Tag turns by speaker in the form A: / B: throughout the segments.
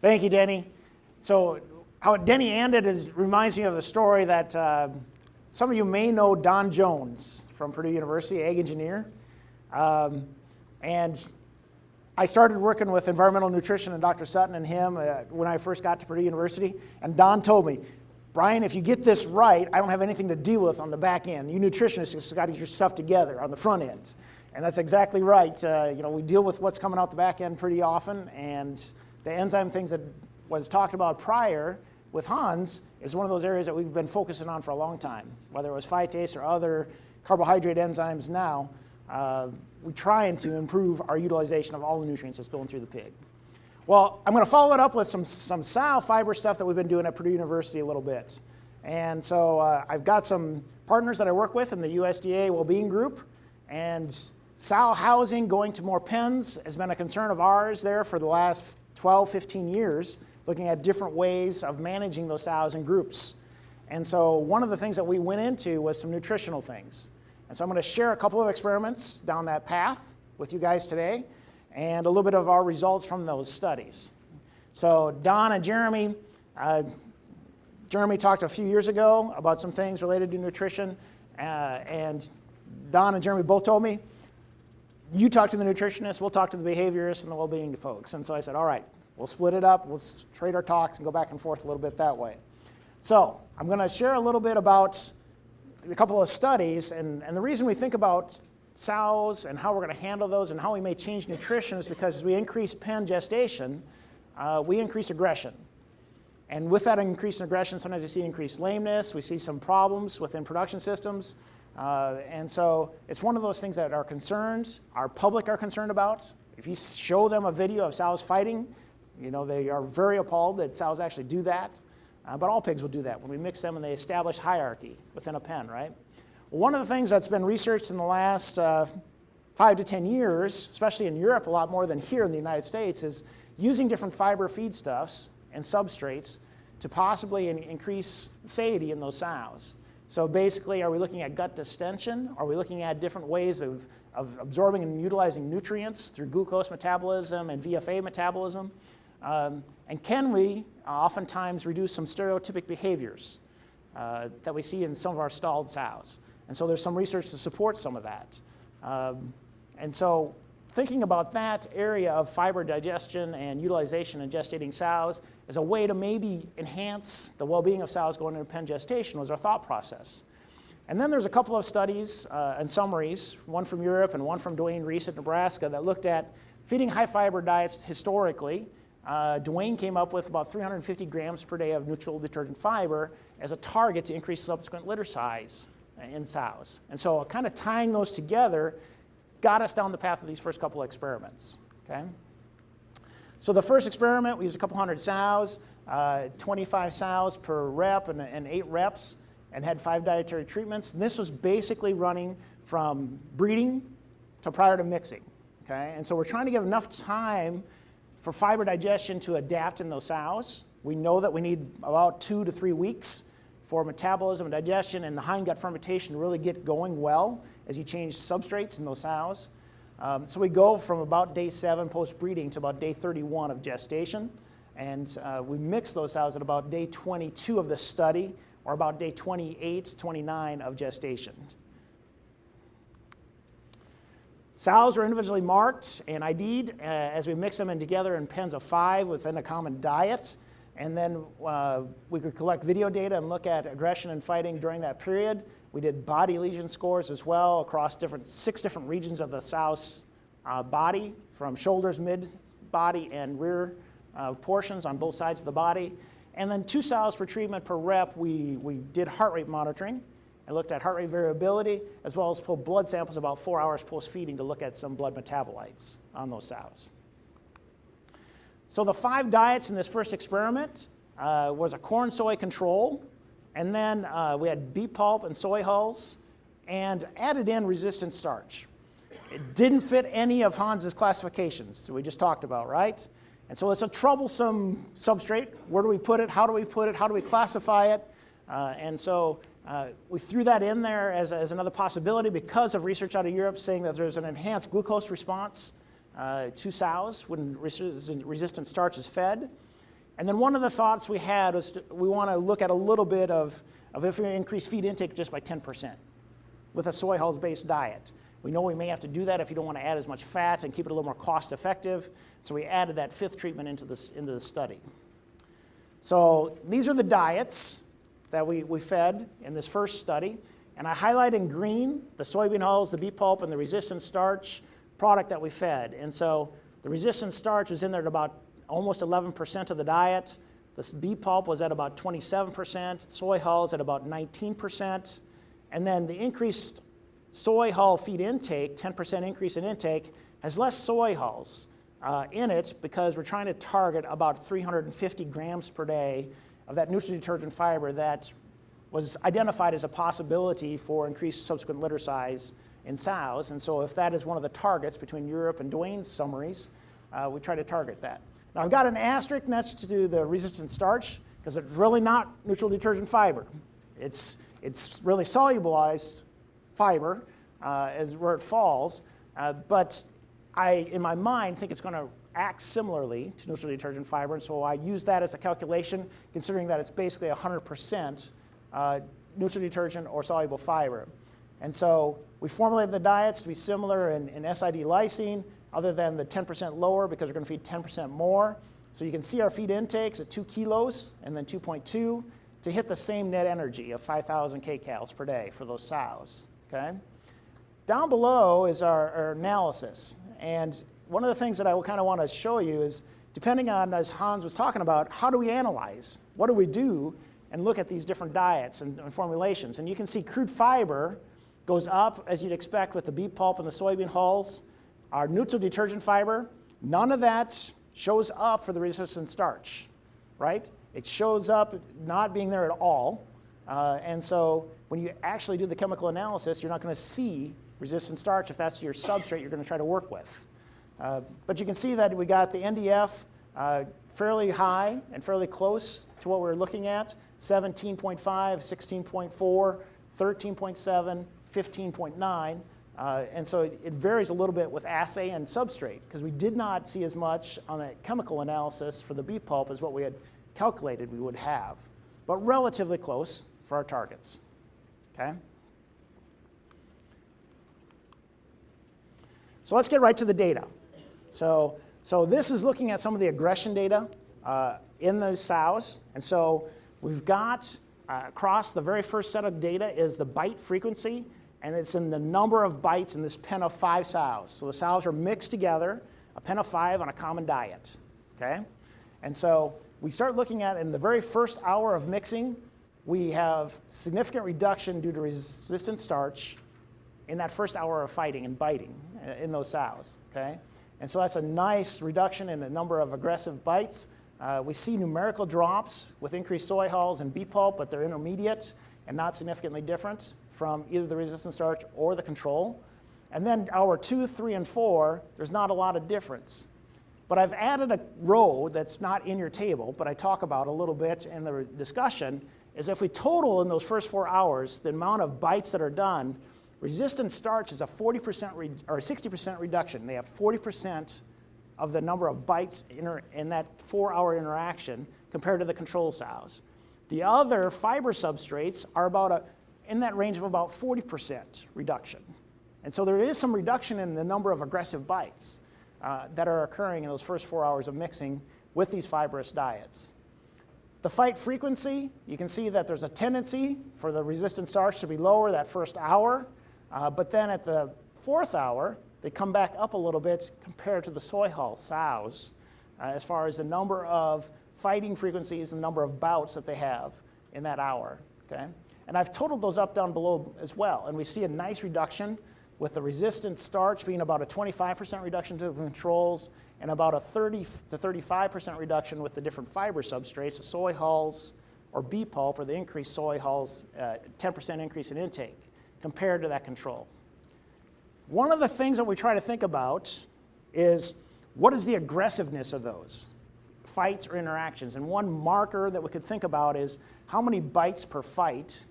A: Thank you, Denny. So how Denny ended reminds me of the story that some of you may know Don Jones from Purdue University, ag engineer. And I started working with environmental nutrition and Dr. Sutton and him when I first got to Purdue University. And Don told me, Brian, if you get this right, I don't have anything to deal with on the back end. You nutritionists just got to get your stuff together on the front end. And that's exactly right. We deal with what's coming out the back end pretty often, and the enzyme things that was talked about prior with Hans is one of those areas that we've been focusing on for a long time. Whether it was phytase or other carbohydrate enzymes now, we're trying to improve our utilization of all the nutrients that's going through the pig. Well, I'm going to follow it up with some sow fiber stuff that we've been doing at Purdue University a little bit. And so I've got some partners that I work with in the USDA Wellbeing Group, and sow housing, going to more pens, has been a concern of ours there for the last 12, 15 years, looking at different ways of managing those sows in groups. And so one of the things that we went into was some nutritional things. And so I'm going to share a couple of experiments down that path with you guys today, and a little bit of our results from those studies. So Don and Jeremy, Jeremy talked a few years ago about some things related to nutrition, and Don and Jeremy both told me, you talk to the nutritionist, we'll talk to the behaviorists and the well-being folks. And so I said, all right, we'll split it up, we'll trade our talks and go back and forth a little bit that way. So I'm going to share a little bit about a couple of studies, and the reason we think about sows and how we're going to handle those and how we may change nutrition is because as we increase pen gestation, we increase aggression. And with that increase in aggression, sometimes we see increased lameness, we see some problems within production systems. And so it's one of those things that our public are concerned about. If you show them a video of sows fighting, they are very appalled that sows actually do that. But all pigs will do that when we mix them and they establish hierarchy within a pen, right? Well, one of the things that's been researched in the last 5 to 10 years, especially in Europe a lot more than here in the United States, is using different fiber feedstuffs and substrates to possibly increase satiety in those sows. So basically, are we looking at gut distension? Are we looking at different ways of absorbing and utilizing nutrients through glucose metabolism and VFA metabolism? And can we oftentimes reduce some stereotypic behaviors that we see in some of our stalled sows? And so there's some research to support some of that. And so thinking about that area of fiber digestion and utilization in gestating sows as a way to maybe enhance the well-being of sows going into pen gestation was our thought process. And then there's a couple of studies and summaries, one from Europe and one from Duane Reese at Nebraska, that looked at feeding high-fiber diets historically. Duane came up with about 350 grams per day of neutral detergent fiber as a target to increase subsequent litter size in sows. And so kind of tying those together got us down the path of these first couple of experiments. Okay? So the first experiment, we used a couple hundred sows, 25 sows per rep and 8 reps, and had 5 dietary treatments. And this was basically running from breeding to prior to mixing. Okay? And so we're trying to give enough time for fiber digestion to adapt in those sows. We know that we need about 2 to 3 weeks for metabolism and digestion and the hindgut fermentation to really get going well as you change substrates in those sows. So we go from about day 7 post-breeding to about day 31 of gestation. And we mix those sows at about day 22 of the study or about day 28, 29 of gestation. Sows are individually marked and ID'd as we mix them in together in pens of 5 within a common diet. And then we could collect video data and look at aggression and fighting during that period. We did body lesion scores as well across 6 different regions of the sow's body, from shoulders, mid-body, and rear portions on both sides of the body. And then 2 sows per treatment per rep, we did heart rate monitoring. I looked at heart rate variability, as well as pulled blood samples about 4 hours post-feeding to look at some blood metabolites on those sows. So the 5 diets in this first experiment was a corn-soy control, and then we had beet pulp and soy hulls, and added in resistant starch. It didn't fit any of Hans's classifications that we just talked about, right? And so it's a troublesome substrate. Where do we put it? How do we put it? How do we classify it? And so we threw that in there as another possibility because of research out of Europe saying that there's an enhanced glucose response to sows when resistant starch is fed. And then one of the thoughts we had was we want to look at a little bit of if we increase feed intake just by 10% with a soy hulls-based diet. We know we may have to do that if you don't want to add as much fat and keep it a little more cost-effective. So we added that 5th treatment into the study. So these are the diets that we fed in this first study. And I highlight in green the soybean hulls, the beet pulp, and the resistant starch product that we fed. And so the resistant starch was in there at about almost 11% of the diet. The beet pulp was at about 27%, soy hulls at about 19%. And then the increased soy hull feed intake, 10% increase in intake, has less soy hulls in it because we're trying to target about 350 grams per day of that neutral detergent fiber that was identified as a possibility for increased subsequent litter size in sows. And so if that is one of the targets between Europe and Dwayne's summaries, we try to target that. Now I've got an asterisk next to the resistant starch because it's really not neutral detergent fiber. It's really solubilized fiber is where it falls, but I, in my mind, think it's going to act similarly to neutral detergent fiber, and so I use that as a calculation, considering that it's basically 100% neutral detergent or soluble fiber. And so we formulated the diets to be similar in SID lysine, other than the 10% lower because we're going to feed 10% more. So you can see our feed intakes at 2 kilos and then 2.2 to hit the same net energy of 5,000 kcals per day for those sows. Okay? Down below is our analysis. And one of the things that I kind of want to show you is, depending on, as Hans was talking about, how do we analyze? What do we do and look at these different diets and formulations? And you can see crude fiber goes up, as you'd expect, with the beet pulp and the soybean hulls. Our neutral detergent fiber, none of that shows up for the resistant starch, right? It shows up not being there at all. And so when you actually do the chemical analysis, you're not going to see resistant starch if that's your substrate you're going to try to work with. But you can see that we got the NDF fairly high and fairly close to what we were looking at, 17.5, 16.4, 13.7, 15.9. And so it varies a little bit with assay and substrate, because we did not see as much on that chemical analysis for the beet pulp as what we had calculated we would have, but relatively close for our targets. Okay? So let's get right to the data. So this is looking at some of the aggression data in the sows. And so we've got across the very first set of data is the bite frequency, and it's in the number of bites in this pen of 5 sows. So the sows are mixed together, a pen of 5 on a common diet. Okay? And so we start looking at, in the very first hour of mixing, we have significant reduction due to resistant starch in that first hour of fighting and biting in those sows. Okay? And so that's a nice reduction in the number of aggressive bites. We see numerical drops with increased soy hulls and beet pulp, but they're intermediate and not significantly different from either the resistant starch or the control. And then hour 2, 3, and 4, there's not a lot of difference. But I've added a row that's not in your table, but I talk about a little bit in the discussion, is if we total in those first 4 hours the amount of bites that are done, resistant starch is a 40% or a 60% reduction. They have 40% of the number of bites in that 4-hour interaction compared to the control sows. The other fiber substrates are about in that range of about 40% reduction. And so there is some reduction in the number of aggressive bites that are occurring in those first 4 hours of mixing with these fibrous diets. The fight frequency, you can see that there's a tendency for the resistant starch to be lower that first hour, but then at the 4th hour, they come back up a little bit compared to the soy hull sows as far as the number of fighting frequencies and the number of bouts that they have in that hour. Okay? And I've totaled those up down below as well, and we see a nice reduction with the resistant starch being about a 25% reduction to the controls and about a 30 to 35% reduction with the different fiber substrates, the soy hulls or beet pulp or the increased soy hulls, 10% increase in intake compared to that control. One of the things that we try to think about is what is the aggressiveness of those fights or interactions? And one marker that we could think about is how many bites per fight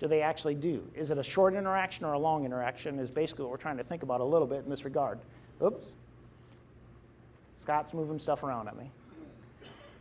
A: do they actually do? Is it a short interaction or a long interaction is basically what we're trying to think about a little bit in this regard. Oops. Scott's moving stuff around at me.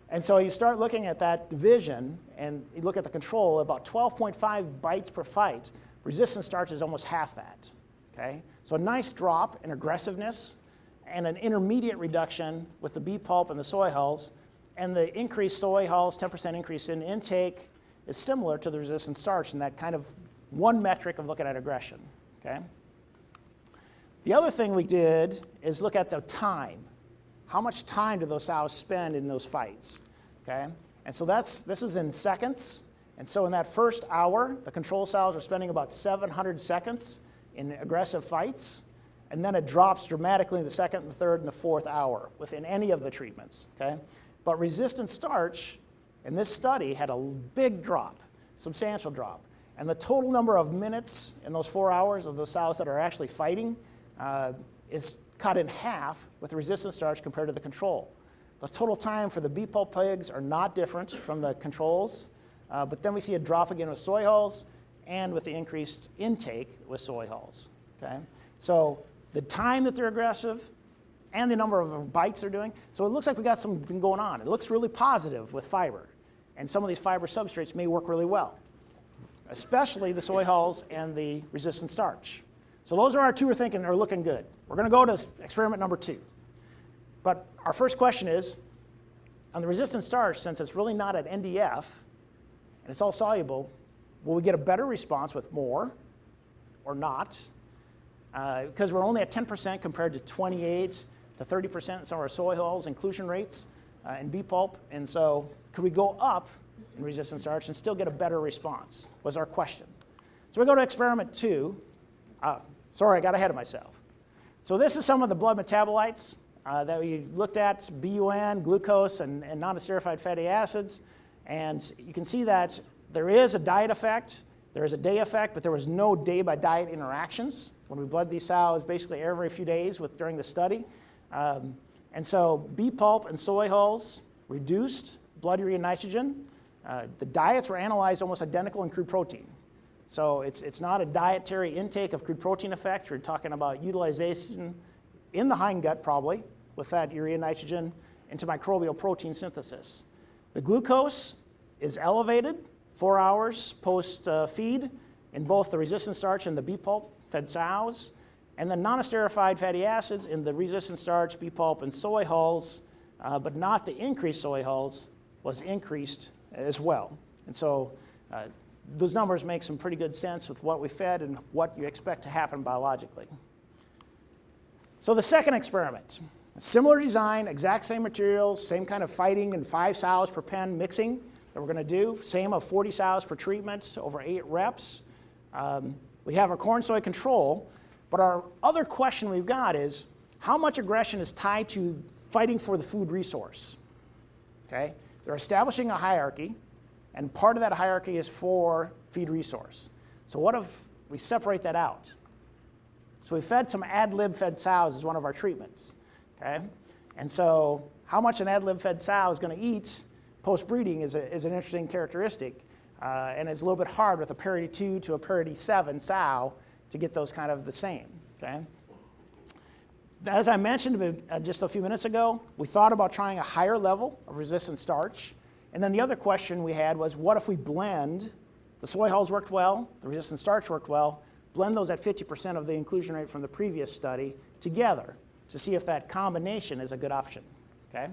A: And so you start looking at that division, and you look at the control, about 12.5 bites per fight. Resistant starch is almost half that. Okay? So a nice drop in aggressiveness and an intermediate reduction with the bee pulp and the soy hulls. And the increased soy hulls, 10% increase in intake, is similar to the resistant starch in that kind of one metric of looking at aggression. Okay? The other thing we did is look at the time. How much time do those sows spend in those fights? Okay? And so this is in seconds. And so in that first hour, the control sows are spending about 700 seconds in aggressive fights. And then it drops dramatically in the second, and the third, and the fourth hour within any of the treatments. Okay? But resistant starch in this study had a big drop, substantial drop. And the total number of minutes in those 4 hours of those sows that are actually fighting is cut in half with the resistant starch compared to the control. The total time for the bee pulp pigs are not different from the controls, but then we see a drop again with soy hulls and with the increased intake with soy hulls. Okay? So the time that they're aggressive and the number of bites they're doing, so it looks like we got something going on. It looks really positive with fiber, and some of these fiber substrates may work really well, especially the soy hulls and the resistant starch. So those are our two we're thinking are looking good. We're going to go to experiment number 2. But our first question is, on the resistant starch, since it's really not an NDF, and it's all soluble, will we get a better response with more or not? Because we're only at 10% compared to 28 to 30% in some of our soy hulls inclusion rates in bee pulp. And so could we go up in resistant starch and still get a better response, was our question. So we go to experiment 2. Sorry, I got ahead of myself. So this is some of the blood metabolites that we looked at, BUN, glucose, and non-esterified fatty acids. And you can see that there is a diet effect, there is a day effect, but there was no day-by-diet interactions when we bled these sows basically every few days during the study. And so bee pulp and soy hulls reduced blood urea nitrogen. The diets were analyzed almost identical in crude protein. So it's not a dietary intake of crude protein effect. We're talking about utilization in the hindgut probably with that urea nitrogen into microbial protein synthesis. The glucose is elevated 4 hours post-feed in both the resistant starch and the bee pulp fed sows. And the non-esterified fatty acids in the resistant starch, bee pulp, and soy hulls, but not the increased soy hulls, was increased as well. And so those numbers make some pretty good sense with what we fed and what you expect to happen biologically. So the second experiment, similar design, exact same materials, same kind of fighting and 5 sows per pen mixing that we're going to do. Same of 40 sows per treatment over 8 reps. We have our corn soy control, but our other question we've got is how much aggression is tied to fighting for the food resource? Okay? They're establishing a hierarchy, and part of that hierarchy is for feed resource. So what if we separate that out? So we fed some ad lib fed sows as one of our treatments. Okay? And so how much an ad lib fed sow is going to eat post-breeding is an interesting characteristic. And it's a little bit hard with a parity 2 to a parity 7 sow to get those kind of the same. Okay? As I mentioned just a few minutes ago, we thought about trying a higher level of resistant starch. And then the other question we had was, what if we blend, the soy hulls worked well, the resistant starch worked well, blend those at 50% of the inclusion rate from the previous study together to see if that combination is a good option. Okay?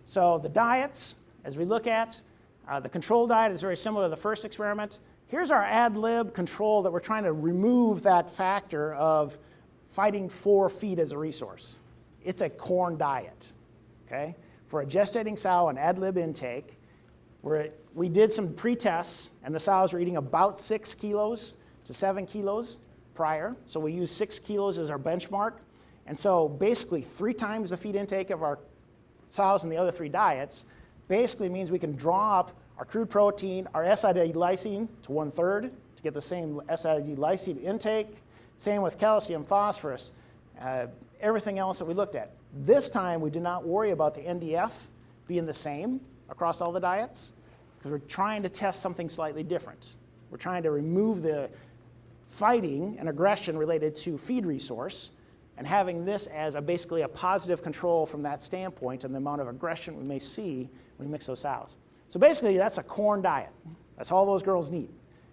A: So the diets, as we look at, the control diet is very similar to the first experiment. Here's our ad lib control that we're trying to remove that factor of fighting for feed as a resource. It's a corn diet. Okay? For a gestating sow, an ad lib intake, we did some pre-tests, and the sows were eating about 6 kilos to 7 kilos prior. So we used 6 kilos as our benchmark. And so basically 3 times the feed intake of our sows in the other 3 diets basically means we can draw up our crude protein, our SID lysine to 1/3 to get the same SID lysine intake. Same with calcium, phosphorus, everything else that we looked at. This time we did not worry about the NDF being the same across all the diets because we're trying to test something slightly different. We're trying to remove the fighting and aggression related to feed resource and having this as basically a positive control from that standpoint and the amount of aggression we may see when we mix those sows. So basically, that's a corn diet. That's all those girls need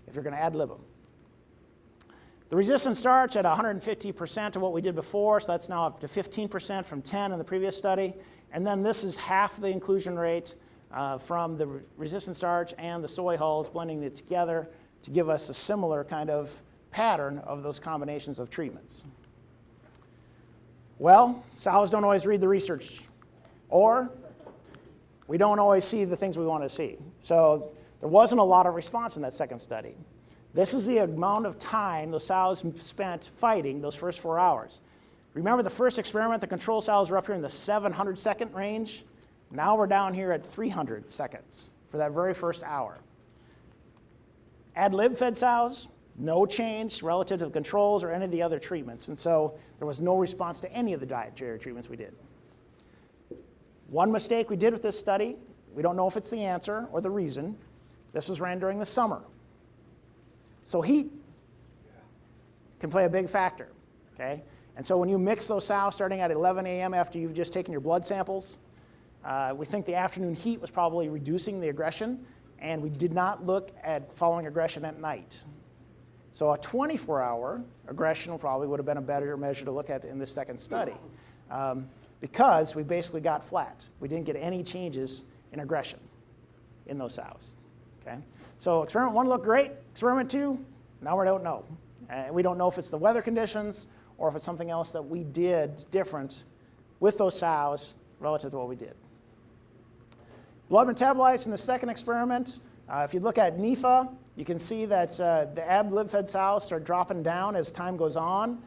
A: if you're going to ad lib them. The resistant starch at 150% of what we did before, so that's now up to 15% from 10 in the previous study. And then this is half the inclusion rate from the resistant starch and the soy hulls, blending it together to give us a similar kind of pattern of those combinations of treatments. Well, sows don't always read the research, or we don't always see the things we want to see. So there wasn't a lot of response in that second study. This is the amount of time those sows spent fighting those first 4 hours. Remember the first experiment, the control sows were up here in the 700-second range. Now we're down here at 300 seconds for that very first hour. Ad lib fed sows, no change relative to the controls or any of the other treatments. And so there was no response to any of the dietary treatments we did. One mistake we did with this study, we don't know if it's the answer or the reason, this was ran during the summer. So heat can play a big factor, okay? And so when you mix those sows starting at 11 a.m. after you've just taken your blood samples, we think the afternoon heat was probably reducing the aggression, and we did not look at following aggression at night. So a 24-hour aggression probably would have been a better measure to look at in this second study because we basically got flat. We didn't get any changes in aggression in those sows, okay? So experiment 1 looked great. Experiment 2, now we don't know. We don't know if it's the weather conditions or if it's something else that we did different with those sows relative to what we did. Blood metabolites in the second experiment, if you look at NEFA, you can see that the ad lib fed sows start dropping down as time goes on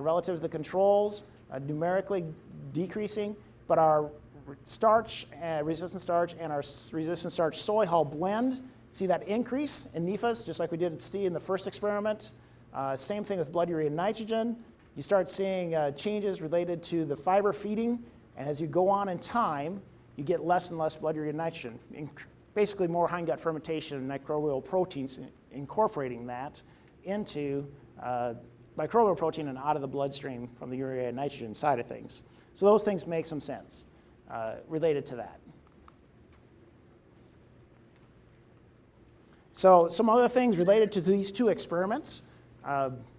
A: relative to the controls, numerically decreasing, but our starch, resistant starch, and our resistant starch soy hull blend see that increase in NEFAs, just like we did see in the first experiment. Same thing with blood urea nitrogen. You start seeing changes related to the fiber feeding, and as you go on in time, you get less and less blood urea nitrogen. Basically more hindgut fermentation and microbial proteins incorporating that into microbial protein and out of the bloodstream from the urea nitrogen side of things. So those things make some sense related to that. So some other things related to these two experiments.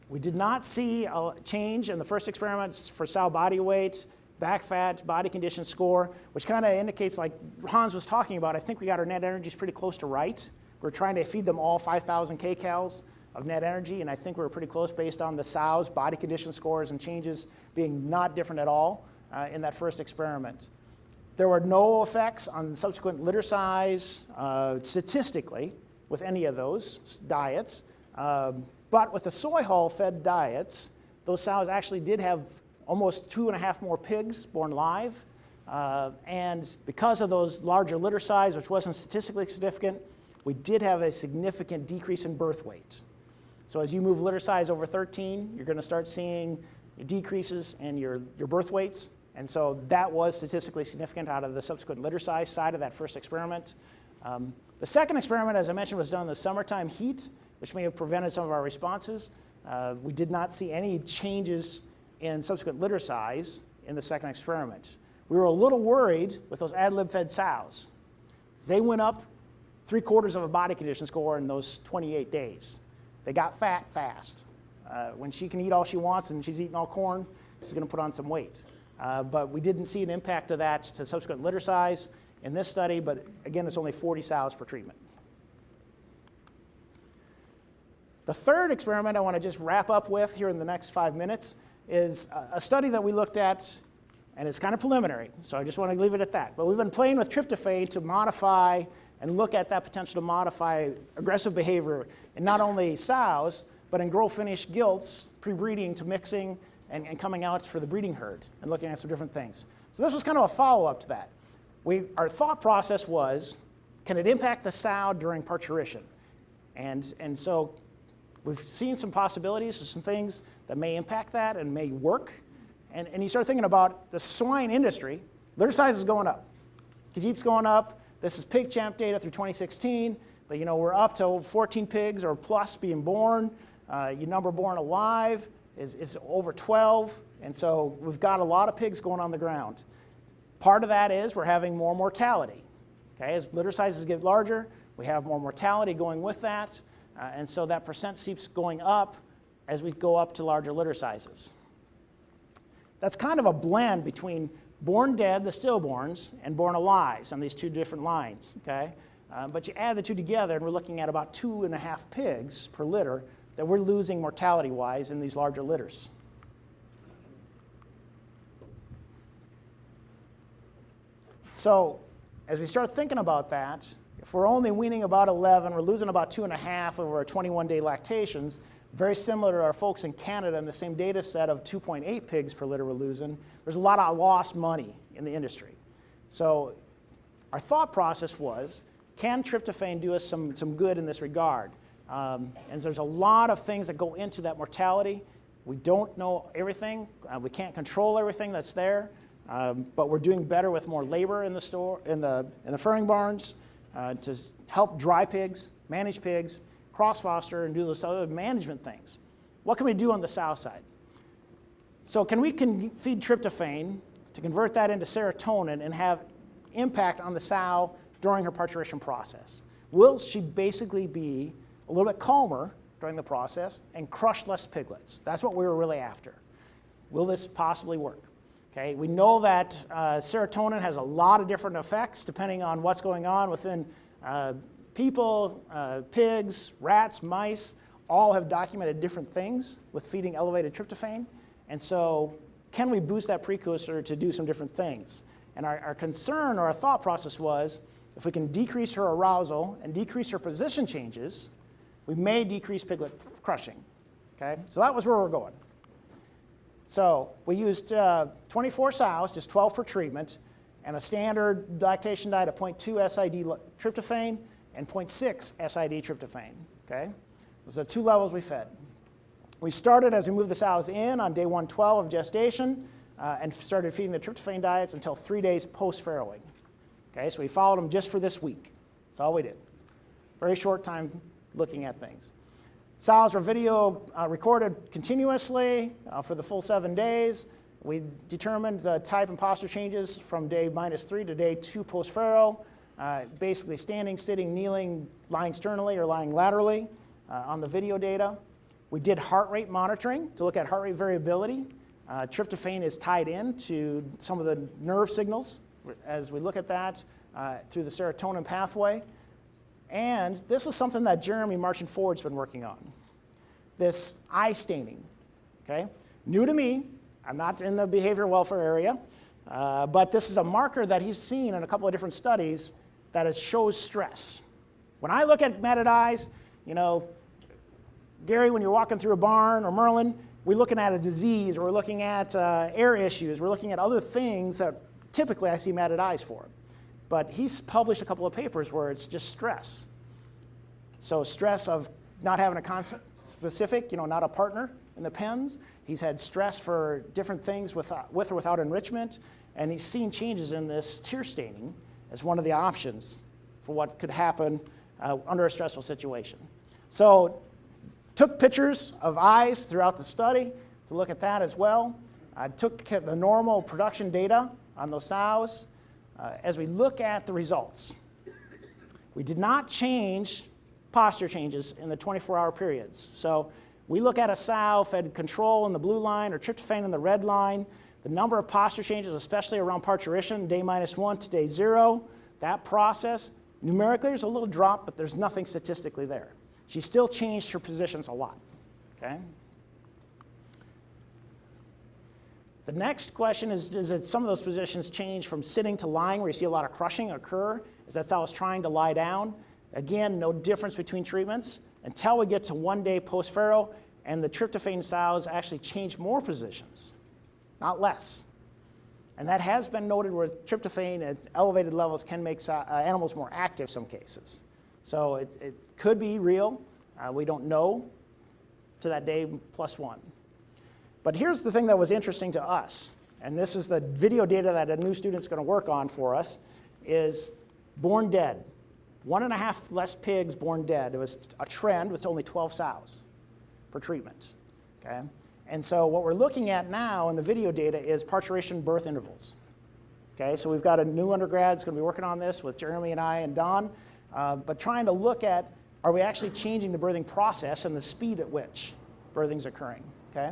A: We did not see a change in the first experiments for sow body weight, back fat, body condition score, which kind of indicates, like Hans was talking about, I think we got our net energies pretty close to right. We're trying to feed them all 5,000 kcals of net energy, and I think we're pretty close based on the sows' body condition scores and changes being not different at all in that first experiment. There were no effects on subsequent litter size statistically with any of those diets, but with the soy hull fed diets, those sows actually did have almost 2.5 more pigs born live. And because of those larger litter size, which wasn't statistically significant, we did have a significant decrease in birth weight. So as you move litter size over 13, you're going to start seeing decreases in your birth weights. And so that was statistically significant out of the subsequent litter size side of that first experiment. The second experiment, as I mentioned, was done in the summertime heat, which may have prevented some of our responses. We did not see any changes in subsequent litter size in the second experiment. We were a little worried with those ad lib fed sows. They went up 3/4 of a body condition score in those 28 days. They got fat fast. When she can eat all she wants and she's eating all corn, she's going to put on some weight. But we didn't see an impact of that to subsequent litter size in this study, but again, it's only 40 sows per treatment. The third experiment I want to just wrap up with here in the next 5 minutes is a study that we looked at, and it's kind of preliminary, so I just want to leave it at that. But we've been playing with tryptophan to modify and look at that potential to modify aggressive behavior in not only sows, but in grow-finished gilts, pre-breeding to mixing and coming out for the breeding herd, and looking at some different things. So this was kind of a follow-up to that. Our thought process was, can it impact the sow during parturition? And so we've seen some possibilities of some things that may impact that and may work. And you start thinking about the swine industry, litter size is going up. It keeps going up. This is PigChamp data through 2016, but we're up to 14 pigs or plus being born. Your number born alive is over 12 And so we've got a lot of pigs going on the ground. Part of that is we're having more mortality. Okay? As litter sizes get larger, we have more mortality going with that. And so that percent keeps going up as we go up to larger litter sizes. That's kind of a blend between born dead, the stillborns, and born alive on these two different lines. Okay? But you add the two together, and we're looking at about 2.5 pigs per litter that we're losing mortality-wise in these larger litters. So as we start thinking about that, if we're only weaning about 11, we're losing about 2.5 over our 21-day lactations, very similar to our folks in Canada in the same data set of 2.8 pigs per litter we're losing. There's a lot of lost money in the industry. So our thought process was, can tryptophan do us some good in this regard? And there's a lot of things that go into that mortality. We don't know everything. We can't control everything that's there. But we're doing better with more labor in the store, in the furring barns, to help dry pigs, manage pigs, cross-foster, and do those other management things. What can we do on the sow side? So can we feed tryptophan to convert that into serotonin and have impact on the sow during her parturition process? Will she basically be a little bit calmer during the process and crush less piglets? That's what we were really after. Will this possibly work? Okay, we know that serotonin has a lot of different effects depending on what's going on within people, pigs, rats, mice. All have documented different things with feeding elevated tryptophan. And so can we boost that precursor to do some different things? And our concern or our thought process was, if we can decrease her arousal and decrease her position changes, we may decrease piglet crushing. Okay, so that was where we're going. So we used 24 sows, just 12 per treatment, and a standard lactation diet of 0.2 SID tryptophan and 0.6 SID tryptophan. Okay? Those are 2 levels we fed. We started as we moved the sows in on day 112 of gestation and started feeding the tryptophan diets until 3 days post-farrowing. Okay, so we followed them just for this week. That's all we did. Very short time looking at things. Sows were video recorded continuously for the full 7 days. We determined the type and posture changes from day -3 to day 2 post-farrow, basically standing, sitting, kneeling, lying sternally or lying laterally on the video data. We did heart rate monitoring to look at heart rate variability. Tryptophan is tied in to some of the nerve signals as we look at that through the serotonin pathway. And this is something that Jeremy Marchand Ford's been working on, this eye staining. Okay? New to me, I'm not in the behavioral welfare area, but this is a marker that he's seen in a couple of different studies that shows stress. When I look at matted eyes, you know, Gary, when you're walking through a barn, or Merlin, we're looking at a disease, or we're looking at air issues, we're looking at other things that typically I see matted eyes for. But he's published a couple of papers where it's just stress. So stress of not having a specific, not a partner in the pens. He's had stress for different things with or without enrichment, and he's seen changes in this tear staining as one of the options for what could happen under a stressful situation. So took pictures of eyes throughout the study to look at that as well. I took the normal production data on those sows. As we look at the results, we did not change posture changes in the 24-hour periods. So we look at a sow fed control in the blue line or tryptophan in the red line. The number of posture changes, especially around parturition, day -1 to day 0, that process, numerically there's a little drop, but there's nothing statistically there. She still changed her positions a lot. Okay? The next question is that some of those positions change from sitting to lying, where you see a lot of crushing occur, as that sow is trying to lie down. Again, no difference between treatments until we get to 1 day post-farrow, and the tryptophan sows actually change more positions, not less. And that has been noted where tryptophan at elevated levels can make animals more active in some cases. So it could be real. We don't know to that day +1. But here's the thing that was interesting to us, and this is the video data that a new student's going to work on for us, is born dead. 1.5 less pigs born dead. It was a trend with only 12 sows for treatment. Okay? And so what we're looking at now in the video data is parturition birth intervals. Okay, so we've got a new undergrad that's going to be working on this with Jeremy and I and Don, but trying to look at, are we actually changing the birthing process and the speed at which birthing's occurring? Okay,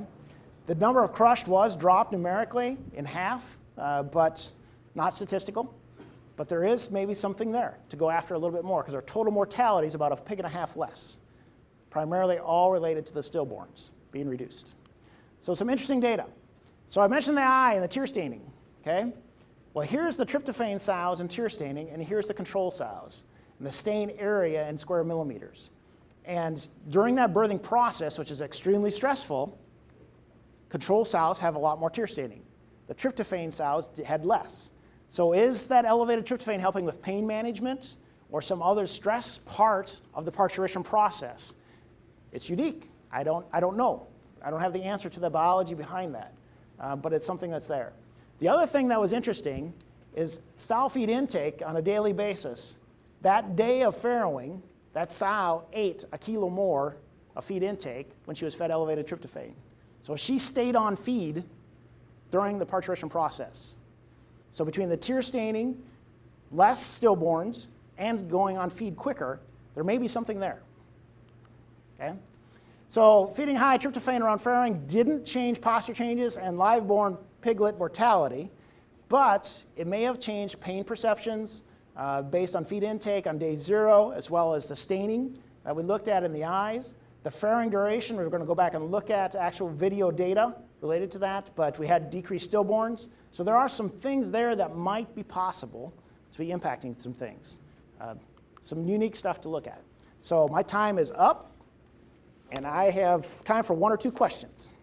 A: the number of crushed was dropped numerically in half, but not statistical. But there is maybe something there to go after a little bit more, because our total mortality is about 1.5 pigs less, primarily all related to the stillborns being reduced. So some interesting data. So I mentioned the eye and the tear staining. Okay? Well, here's the tryptophan sows and tear staining, and here's the control sows, and the stain area in square millimeters. And during that birthing process, which is extremely stressful, control sows have a lot more tear staining. The tryptophan sows had less. So is that elevated tryptophan helping with pain management or some other stress part of the parturition process? It's unique. I don't know. I don't have the answer to the biology behind that, but it's something that's there. The other thing that was interesting is sow feed intake on a daily basis. That day of farrowing, that sow ate 1 kilo more of feed intake when she was fed elevated tryptophan. So she stayed on feed during the parturition process. So between the tear staining, less stillborns, and going on feed quicker, there may be something there. Okay? So feeding high tryptophan around farrowing didn't change posture changes and live-born piglet mortality, but it may have changed pain perceptions based on feed intake on day 0, as well as the staining that we looked at in the eyes. The farrowing duration, we're going to go back and look at actual video data related to that, but we had decreased stillborns. So there are some things there that might be possible to be impacting some things. Some unique stuff to look at. So my time is up, and I have time for 1 or 2 questions.